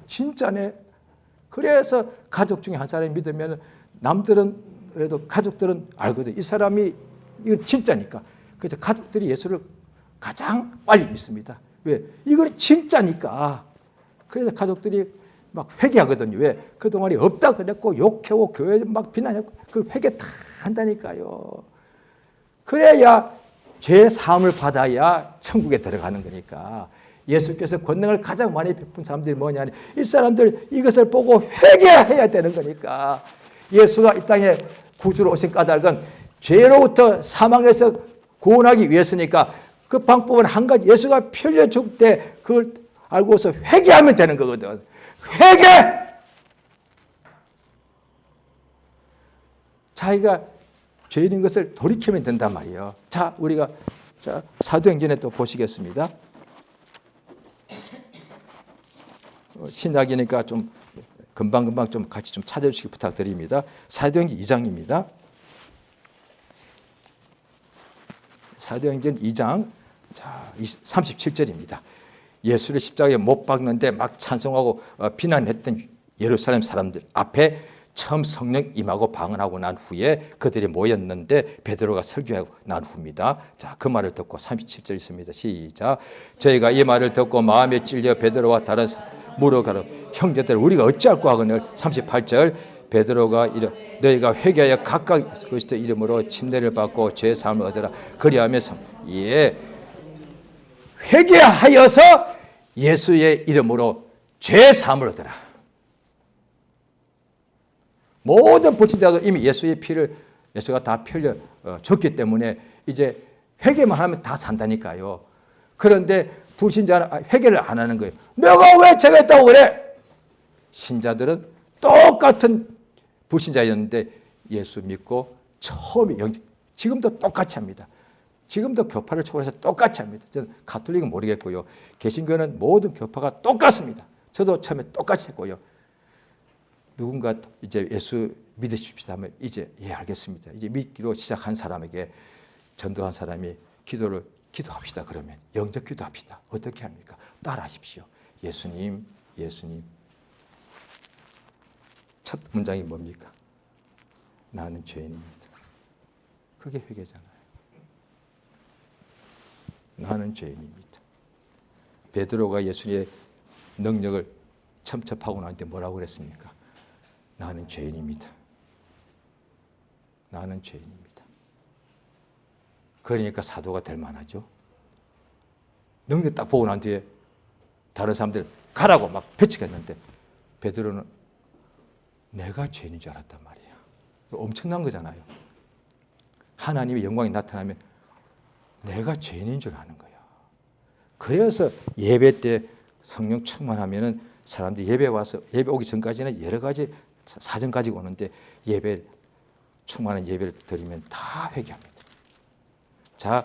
A: 진짜네. 그래서 가족 중에 한 사람이 믿으면 남들은 그래도 가족들은 알거든. 이 사람이 이건 진짜니까. 그래서 가족들이 예수를 가장 빨리 믿습니다. 왜? 이건 진짜니까. 그래서 가족들이 막 회개하거든요. 왜? 그동안이 없다 그랬고 욕하고 교회 막 비난하고 그 회개 다 한다니까요. 그래야 죄 사함을 받아야 천국에 들어가는 거니까. 예수께서 권능을 가장 많이 베푼 사람들이 뭐냐? 이 사람들 이것을 보고 회개해야 되는 거니까. 예수가 이 땅에 구주로 오신 까닭은 죄로부터 사망에서 구원하기 위해서니까 그 방법은 한 가지. 예수가 피 흘려 죽을 때 그걸 알고서 회개하면 되는 거거든. 회개! 자기가 죄인인 것을 돌이키면 된단 말이에요. 자, 우리가 사도행전에 또 보시겠습니다. 신약이니까 좀 금방금방 좀 같이 좀 찾아주시기 부탁드립니다. 사도행전 2장입니다. 사도행전 2장 37절입니다. 예수를 십자가에 못 박는데 막 찬송하고 비난했던 예루살렘 사람들 앞에 처음 성령 임하고 방언하고 난 후에 그들이 모였는데 베드로가 설교하고 난 후입니다. 자, 그 말을 듣고 37절 있습니다. 시작. 저희가 이 말을 듣고 마음에 찔려 베드로와 다른 물어가라. 형제들 우리가 어찌할꼬 하거늘. 38절 베드로가 너희가 회개하여 각각 그리스도 이름으로 침례를 받고 죄 사함을 얻으라. 그리하면서 회개하여서 예수의 이름으로 죄 사함을 얻으라. 모든 불신자도 이미 예수의 피를 예수가 다 흘려 줬기 때문에 이제 회개만 하면 다 산다니까요. 그런데 불신자는 회개를 안 하는 거예요. 내가 왜 죄가 있다고 그래? 신자들은 똑같은 불신자였는데 예수 믿고 처음에 지금도 똑같이 합니다. 지금도 교파를 초월해서 똑같이 합니다. 저는 가톨릭은 모르겠고요. 개신교는 모든 교파가 똑같습니다. 저도 처음에 똑같이 했고요. 누군가 이제 예수 믿으십시오 하면 이제 알겠습니다. 이제 믿기로 시작한 사람에게 전도한 사람이 기도합시다. 그러면 영적 기도합시다. 어떻게 합니까? 따라하십시오. 예수님. 첫 문장이 뭡니까? 나는 죄인입니다. 그게 회개잖아요. 나는 죄인입니다. 베드로가 예수의 능력을 첨첩하고 나한테 뭐라고 그랬습니까? 나는 죄인입니다. 나는 죄인입니다. 그러니까 사도가 될 만하죠. 능력 딱 보고 난 뒤에 다른 사람들 가라고 막 배치겠는데 베드로는 내가 죄인인 줄 알았단 말이야. 엄청난 거잖아요. 하나님의 영광이 나타나면 내가 죄인인 줄 아는 거야. 그래서 예배 때 성령 충만하면은 사람들이 예배 오기 전까지는 여러 가지 사정 가지고 오는데 충만한 예배를 드리면 다 회개합니다. 자,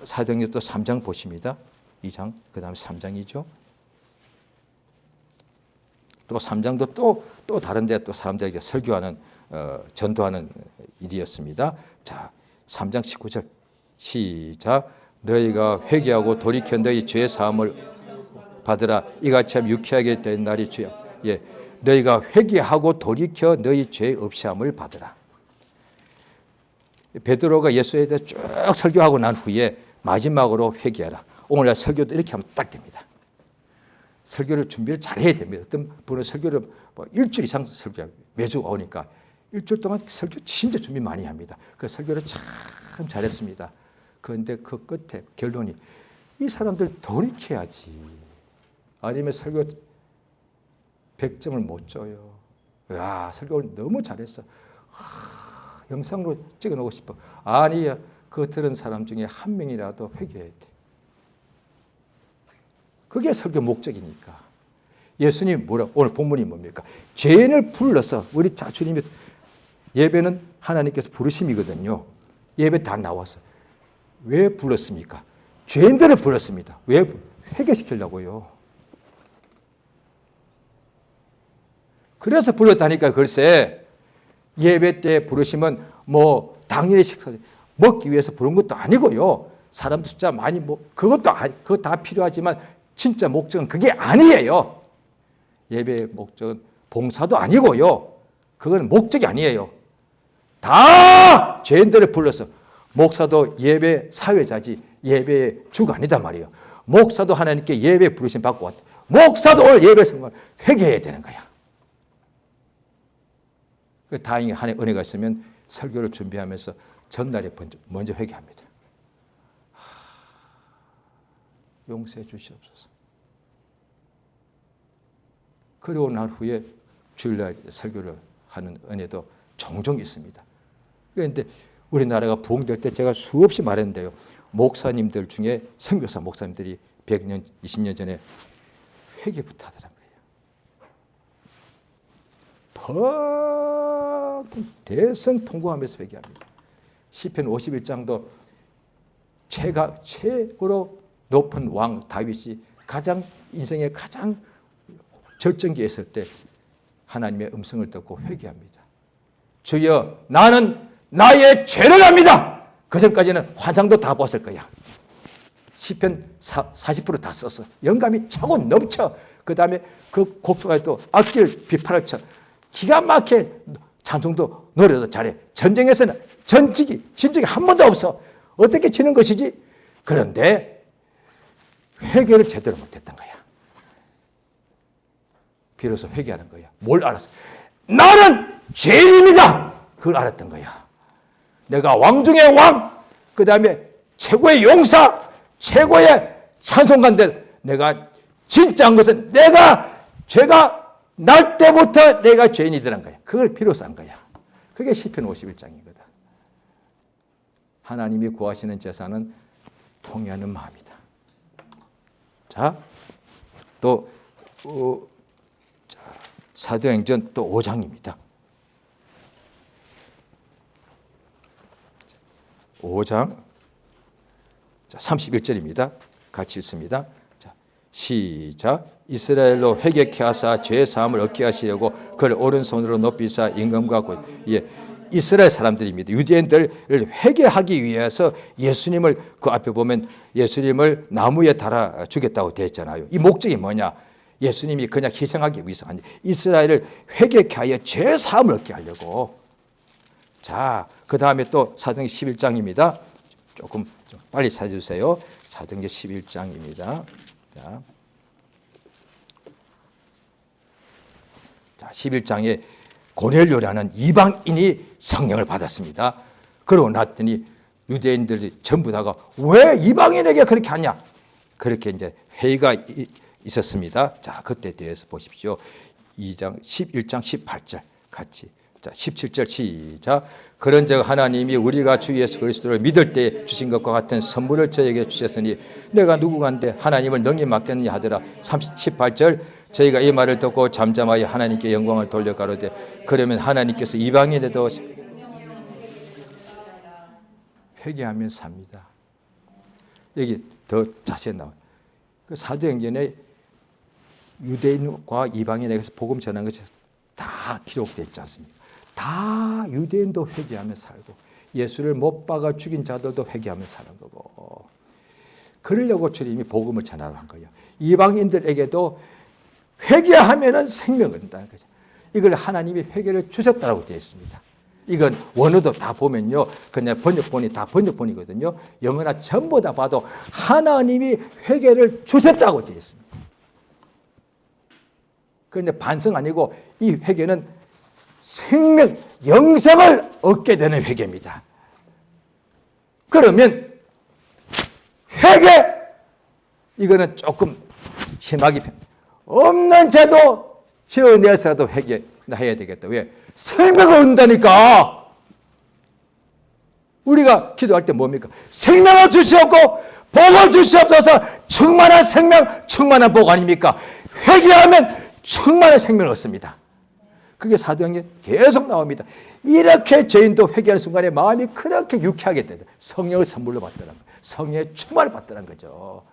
A: 사도행전 또 3장 보십니다. 2장, 그 다음에 3장이죠. 또 3장도 또 다른데 또 사람들에게 설교하는 전도하는 일이었습니다. 자, 3장 19절 시작. 너희가 회개하고 돌이켜 너희 죄 사함을 받으라. 이같이 하면 유쾌하게 된 날이 주여. 너희가 회개하고 돌이켜 너희 죄 없이함을 받으라. 베드로가 예수에 대해 쭉 설교하고 난 후에 마지막으로 회개하라. 오늘날 설교도 이렇게 하면 딱 됩니다. 설교를 준비를 잘 해야 됩니다. 어떤 분은 설교를 일주일 이상 설교하고 매주 오니까 일주일 동안 설교 진짜 준비 많이 합니다. 그 설교를 참 잘했습니다. 그런데 그 끝에 결론이 이 사람들 돌이켜야지. 아니면 설교 100점을 못 줘요. 야, 설교를 너무 잘했어. 영상으로 찍어 놓고 싶어. 아니야. 그거 들은 사람 중에 한 명이라도 회개해야 돼. 그게 설교 목적이니까. 예수님 오늘 본문이 뭡니까? 죄인을 불러서 우리 주님이 예배는 하나님께서 부르심이거든요. 예배 다 나와서 왜 불렀습니까? 죄인들을 불렀습니다. 왜? 회개시키려고요. 그래서 불렀다니까. 글쎄 예배 때 부르시면 당일의 식사 먹기 위해서 부른 것도 아니고요. 사람 숫자 많이 그거 다 필요하지만 진짜 목적은 그게 아니에요. 예배의 목적은 봉사도 아니고요. 그건 목적이 아니에요. 다 죄인들을 불러서 목사도 예배 사회자지 예배의 주가 아니다 말이에요. 목사도 하나님께 예배 부르심 받고 왔다. 목사도 오늘 예배 성공을 회개해야 되는 거야. 다행히 하나님의 은혜가 있으면 설교를 준비하면서 전날에 먼저 회개합니다. 용서해 주시옵소서. 그리고 난 후에 주일날 설교를 하는 은혜도 종종 있습니다. 그런데 우리나라가 부흥될 때 제가 수없이 말했는데요. 목사님들 중에 선교사 목사님들이 100년, 20년 전에 회개부터 하더란 거예요. 대성통곡하면서 회개합니다. 시편 51장도 최고로 높은 왕 다윗이 인생의 가장 절정기에 있을 때 하나님의 음성을 듣고 회개합니다. 주여, 나는 나의 죄를 압니다. 그 전까지는 환상도 다 봤을 거야. 시편 40% 다 썼어. 영감이 차고 넘쳐. 그 다음에 그 곡수가 또 악기를 비판을 쳐. 기가 막히게 찬송도 노래도 잘해. 전쟁에서는 진적이 한 번도 없어. 어떻게 지는 것이지? 그런데 회개를 제대로 못했던 거야. 비로소 회개하는 거야. 뭘 알았어? 나는 죄인입니다. 그걸 알았던 거야. 내가 왕 중의 왕, 그 다음에 최고의 용사, 최고의 찬송가인데 내가 진짜한 것은 죄가 날 때부터 내가 죄인이더란 거야. 그걸 비로소 한 거야. 그게 시편 51장이거든. 하나님이 구하시는 제사는 통회하는 마음이다. 자, 또 사도행전 또 5장입니다. 5장 31절입니다. 같이 읽습니다. 자, 시작. 이스라엘로 회개케 하사 죄 사함을 얻게 하시려고 그를 오른손으로 높이사 임금과 이스라엘 사람들입니다. 유대인들을 회개하기 위해서 예수님을 그 앞에 보면 예수님을 나무에 달아 주겠다고 되어 있잖아요. 이 목적이 뭐냐? 예수님이 그냥 희생하기 위해서 아니 이스라엘을 회개케 하여 죄 사함을 얻게 하려고. 자, 그 다음에 또 사도행전 11장입니다. 조금 좀 빨리 찾아주세요. 사도행전 11장입니다. 자, 11장에 고넬료라는 이방인이 성령을 받았습니다. 그러고 났더니 유대인들이 전부 다가 왜 이방인에게 그렇게 하냐? 그렇게 이제 회의가 있었습니다. 자, 그때 대해서 보십시오. 11장 18절 같이. 자, 17절 시작. 그런즉 하나님이 우리가 주 예수 그리스도를 믿을 때 주신 것과 같은 선물을 저에게 주셨으니 내가 누구간데 하나님을 능히 맡겼느냐 하더라. 18절 저희가 이 말을 듣고 잠잠하여 하나님께 영광을 돌려 가로되 그러면 하나님께서 이방인에도 회개하면 삽니다. 여기 더 자세히 나와요. 그 사도행전에 유대인과 이방인에게서 복음 전한 것이 다 기록되어 있지 않습니까? 다 유대인도 회개하며 살고 예수를 못 박아 죽인 자들도 회개하며 사는 거고, 그러려고 주님이 복음을 전하러 한 거예요. 이방인들에게도 회개하면은 생명을 얻는다는 거죠. 이걸 하나님이 회개를 주셨다고 되어 있습니다. 이건 원어도 다 보면요, 그냥 번역본이 다 번역본이거든요. 영어나 전부 다 봐도 하나님이 회개를 주셨다고 되어 있습니다. 그런데 반성 아니고 이 회개는 생명, 영생을 얻게 되는 회개입니다. 그러면 회개, 이거는 조금 심하게 없는 죄도 지어내서라도 회개해야 되겠다. 왜? 생명을 얻는다니까. 우리가 기도할 때 뭡니까? 생명을 주시옵고 복을 주시옵소서. 충만한 생명, 충만한 복 아닙니까? 회개하면 충만한 생명을 얻습니다. 그게 사도행전에 계속 나옵니다. 이렇게 죄인도 회개하는 순간에 마음이 그렇게 유쾌하게 되다. 성령을 선물로 받더라는 거예요. 성령의 충만을 받더라는 거죠.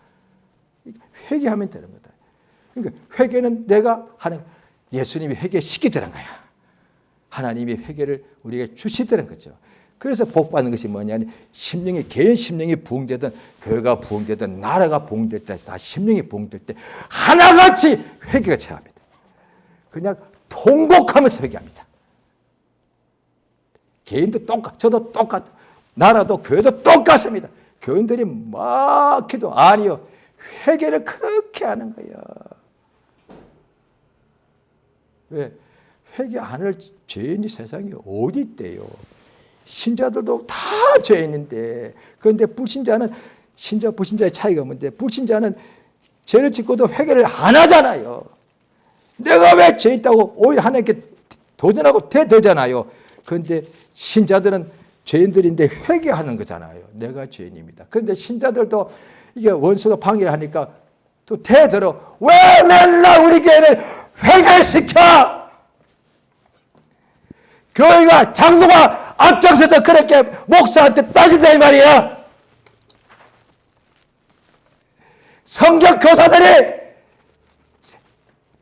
A: 회개하면 되는 거다. 그러니까 회개는 내가 하는, 예수님이 회개시키더란 거야. 하나님이 회개를 우리에게 주시더란 거죠. 그래서 복 받는 것이 뭐냐니, 심령이, 개인 심령이 부흥되든 교회가 부흥되든 나라가 부흥될 때, 다 심령이 부흥될 때 하나같이 회개가 체합니다. 그냥 통곡하면서 회개합니다. 개인도 저도 똑같, 나라도 교회도 똑같습니다. 교인들이 막 기도, 아니요, 회개를 그렇게 하는 거예요. 왜? 회개 안 할 죄인이 세상에 어디 있대요. 신자들도 다 죄인인데, 그런데 불신자는, 신자 불신자의 차이가 뭔데, 불신자는 죄를 짓고도 회개를 안 하잖아요. 내가 왜 죄 있다고 오히려 하나님께 도전하고 대들잖아요. 그런데 신자들은 죄인들인데 회개하는 거잖아요. 내가 죄인입니다. 그런데 신자들도 이게 원수가 방해를 하니까 또 대들어. 왜 맨날 우리 교회를 회개시켜? 교회가 장로가 앞장서서 그렇게 목사한테 따진다 이 말이야. 성경 교사들이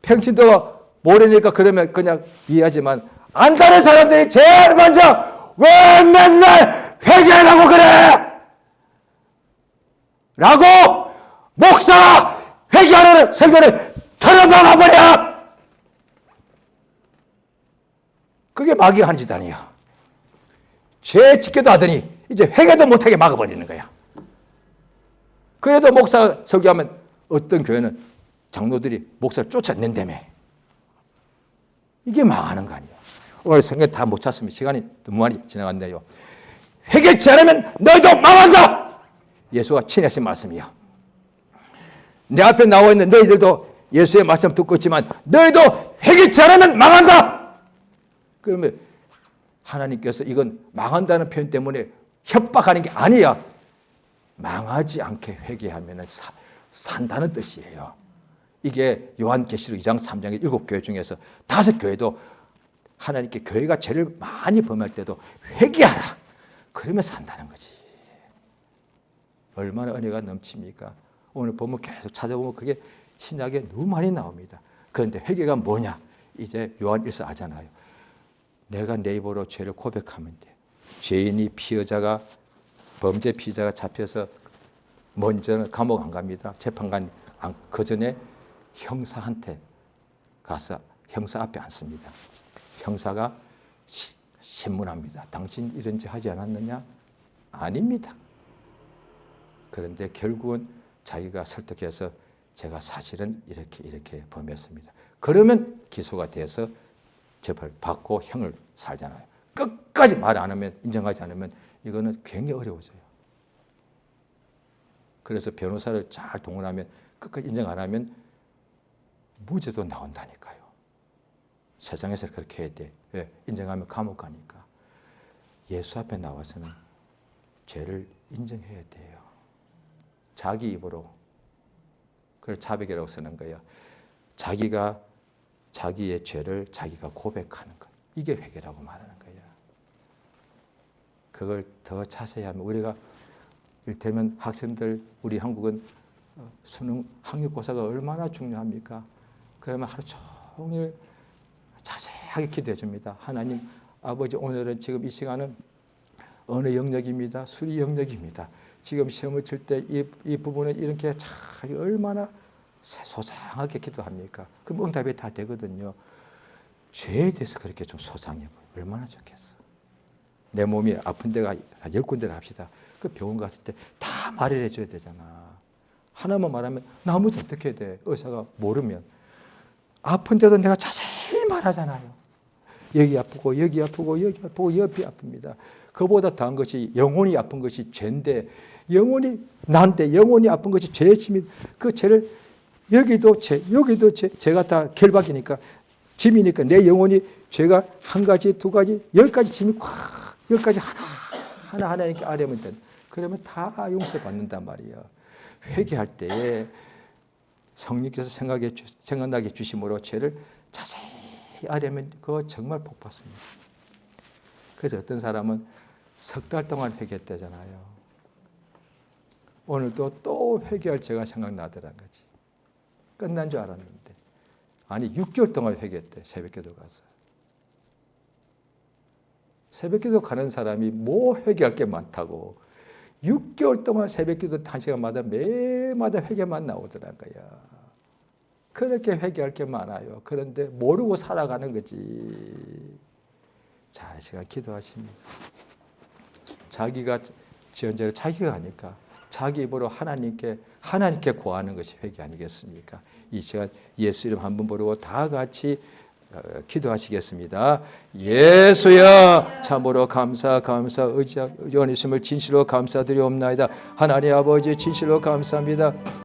A: 평신도가 모르니까 그러면 그냥 이해하지만 안다는 사람들이 제일 먼저 왜 맨날 회개하라고 그래? 라고 목사가 회개하라는 설교를 털어막아버려. 그게 마귀가 하는 짓 아니야. 죄 짓게도 하더니 이제 회개도 못하게 막아버리는 거야. 그래도 목사가 설교하면 어떤 교회는 장로들이 목사를 쫓아낸다며. 이게 망하는 거 아니야. 오늘 성경 다 못 찾으면 시간이 너무 많이 지나갔네요. 회개치 않으면 너희도 망한다. 예수가 친하신 말씀이야. 내 앞에 나와 있는 너희들도 예수의 말씀 듣고 있지만 너희도 회개치 않으면 망한다. 그러면 하나님께서 이건 망한다는 표현 때문에 협박하는 게 아니야. 망하지 않게 회개하면 산다는 뜻이에요. 이게 요한계시록 2장 3장의 7교회 중에서 5교회도 하나님께 교회가 죄를 많이 범할 때도 회개하라. 그러면 산다는 거지. 얼마나 은혜가 넘칩니까? 오늘 보면 계속 찾아보면 그게 신약에 너무 많이 나옵니다. 그런데 회개가 뭐냐? 이제 요한 1서 하잖아요. 내가 내 입으로 죄를 고백하면 돼. 죄인이 피의자가 범죄 피의자가 잡혀서 먼저는 감옥 안 갑니다. 재판관 그 전에 형사한테 가서 형사 앞에 앉습니다. 형사가 신문합니다. 당신 이런 죄 하지 않았느냐? 아닙니다. 그런데 결국은 자기가 설득해서 제가 사실은 이렇게 범했습니다. 그러면 기소가 돼서 재판을 받고 형을 살잖아요. 끝까지 말 안 하면, 인정하지 않으면 이거는 굉장히 어려워져요. 그래서 변호사를 잘 동원하면 끝까지 인정 안 하면 무죄도 나온다니까요. 세상에서 그렇게 해야 돼. 왜? 인정하면 감옥 가니까. 예수 앞에 나와서는 죄를 인정해야 돼요. 자기 입으로. 그걸 자백이라고 쓰는 거예요. 자기가 자기의 죄를 자기가 고백하는 것. 이게 회개라고 말하는 거예요. 그걸 더 자세히 하면 우리가 이를테면 학생들, 우리 한국은 수능 학력고사가 얼마나 중요합니까? 그러면 하루 종일 자세하게 기도해 줍니다. 하나님 아버지, 오늘은 지금 이 시간은 어느 영역입니다. 수리 영역입니다. 지금 시험을 칠 때 이 부분은 이렇게 참 얼마나 소상하게 기도합니까? 그럼 응답이 다 되거든요. 죄에 대해서 그렇게 좀 소상해 보여. 얼마나 좋겠어. 내 몸이 아픈 데가 한 10군데를 합시다. 그 병원 갔을 때 다 말을 해줘야 되잖아. 하나만 말하면 나 아무도 어떻게 해야 돼? 의사가 모르면. 아픈 데도 내가 자세히 말하잖아요. 여기 아프고 여기 아프고 여기 아프고 옆이 아픕니다. 그보다 더한 것이 영혼이 아픈 것이 죄인데, 영혼이 난데 영혼이 아픈 것이 죄의 짐이, 그 죄를 여기도 죄, 여기도 죄, 죄가 다 결박이니까 짐이니까 내 영혼이 죄가 한 가지, 두 가지, 10가지 짐이 꽉, 10가지 하나 이렇게 아뢰면 돼. 그러면 다 용서받는단 말이에요. 회개할 때에 성령께서 생각나게 주심으로 죄를 자세히 아뢰면 그거 정말 복 받습니다. 그래서 어떤 사람은 석 달 동안 회개했다잖아요. 오늘도 또 회개할 죄가 생각나더란 거지. 끝난 줄 알았는데. 아니 6개월 동안 회개했대. 새벽기도 가서. 새벽기도 가는 사람이 뭐 회개할 게 많다고. 6개월 동안 새벽기도 1시간마다 매일마다 회개만 나오더란 거야. 그렇게 회개할 게 많아요. 그런데 모르고 살아가는 거지. 자, 시간 기도하십니다. 자기가 지은 죄를 자기가 하니까 자기 입으로 하나님께 구하는 것이 회개 아니겠습니까? 이 시간 예수 이름 한번 부르고 다 같이 기도하시겠습니다. 예수여, 참으로 의원이심을 진실로 감사드리옵나이다. 하나님 아버지, 진실로 감사합니다.